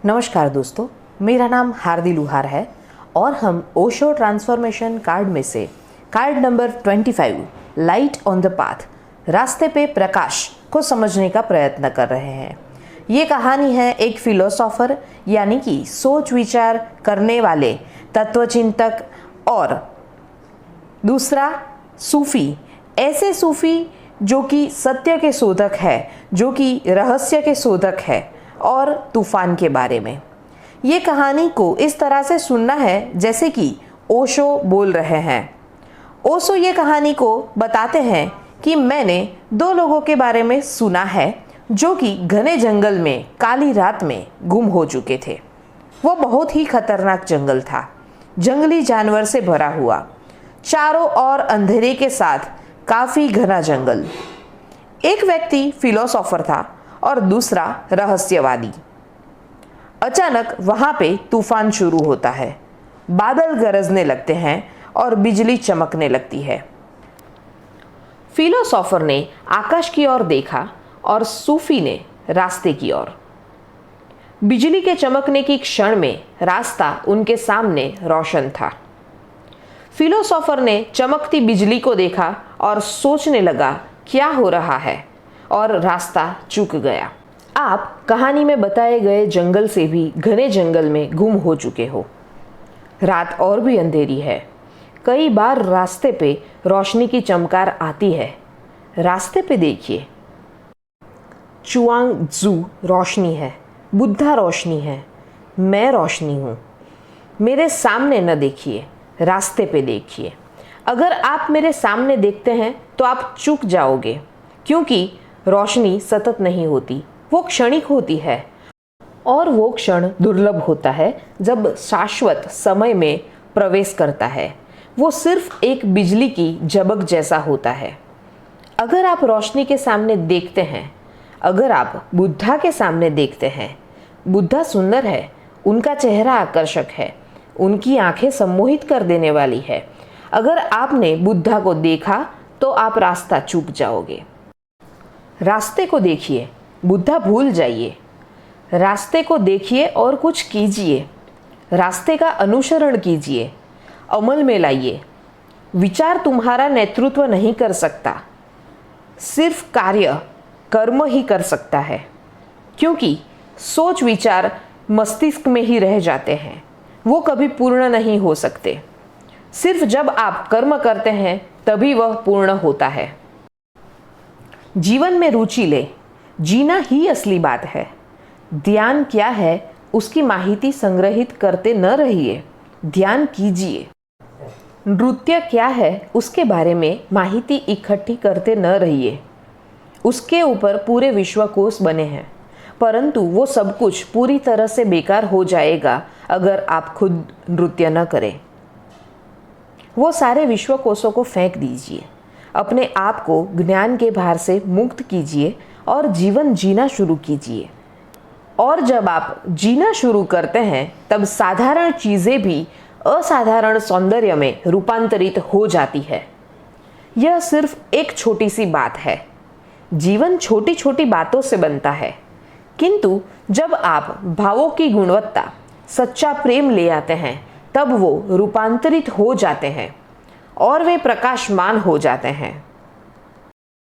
नमस्कार दोस्तों, मेरा नाम हार्दी लुहार है और हम ओशो ट्रांसफॉर्मेशन कार्ड में से card number 25 light on the path, रास्ते पे प्रकाश को समझने का प्रयत्न कर रहे हैं। ये कहानी है एक फिलोसोफर यानी कि सोच विचार करने वाले तत्वचिंतक और दूसरा सूफी, ऐसे सूफी जो कि सत्य के शोधक है, जो कि रहस्य के शोधक है और तूफान के बारे में। ये कहानी को इस तरह से सुनना है जैसे कि ओशो बोल रहे हैं। ओशो ये कहानी को बताते हैं कि मैंने दो लोगों के बारे में सुना है जो कि घने जंगल में काली रात में गुम हो चुके थे। वो बहुत ही खतरनाक जंगल था, जंगली जानवर से भरा हुआ, चारों ओर अंधेरे के साथ काफ़ी घना जंगल। एक व्यक्ति फिलोसोफर था और दूसरा रहस्यवादी। अचानक वहां पे तूफान शुरू होता है, बादल गरजने लगते हैं और बिजली चमकने लगती है। फिलोसोफर ने आकाश की ओर देखा और सूफी ने रास्ते की ओर। बिजली के चमकने की क्षण में रास्ता उनके सामने रोशन था। फिलोसोफर ने चमकती बिजली को देखा और सोचने लगा क्या हो रहा है, और रास्ता चूक गया। आप कहानी में बताए गए जंगल से भी घने जंगल में गुम हो चुके हो। रात और भी अंधेरी है। कई बार रास्ते पे रोशनी की चमकार आती है। रास्ते पे देखिए, चुआंग-त्सू रोशनी है, बुद्धा रोशनी है, मैं रोशनी हूँ। मेरे सामने न देखिए, रास्ते पे देखिए। अगर आप मेरे सामने देखते हैं तो आप चूक जाओगे, क्योंकि रोशनी सतत नहीं होती, वो क्षणिक होती है और वो क्षण दुर्लभ होता है जब शाश्वत समय में प्रवेश करता है। वो सिर्फ एक बिजली की झपक जैसा होता है। अगर आप रोशनी के सामने देखते हैं, अगर आप बुद्धा के सामने देखते हैं, बुद्धा सुंदर है, उनका चेहरा आकर्षक है, उनकी आंखें सम्मोहित कर देने वाली है। अगर आपने बुद्धा को देखा तो आप रास्ता चूक जाओगे। रास्ते को देखिए, बुद्धा भूल जाइए। रास्ते को देखिए और कुछ कीजिए। रास्ते का अनुसरण कीजिए, अमल में लाइए। विचार तुम्हारा नेतृत्व नहीं कर सकता, सिर्फ कर्म ही कर सकता है, क्योंकि सोच विचार मस्तिष्क में ही रह जाते हैं, वो कभी पूर्ण नहीं हो सकते। सिर्फ जब आप कर्म करते हैं तभी वह पूर्ण होता है। जीवन में रुचि ले, जीना ही असली बात है। ध्यान क्या है उसकी माहिती संग्रहित करते न रहिए, ध्यान कीजिए। नृत्य क्या है उसके बारे में माहिती इकट्ठी करते न रहिए। उसके ऊपर पूरे विश्वकोश बने हैं, परंतु वो सब कुछ पूरी तरह से बेकार हो जाएगा अगर आप खुद नृत्य न करें। वो सारे विश्वकोशों को फेंक दीजिए, अपने आप को ज्ञान के भार से मुक्त कीजिए और जीवन जीना शुरू कीजिए। और जब आप जीना शुरू करते हैं तब साधारण चीज़ें भी असाधारण सौंदर्य में रूपांतरित हो जाती है। यह सिर्फ एक छोटी सी बात है। जीवन छोटी छोटी बातों से बनता है, किंतु जब आप भावों की गुणवत्ता, सच्चा प्रेम ले आते हैं तब वो रूपांतरित हो जाते हैं और वे प्रकाशमान हो जाते हैं।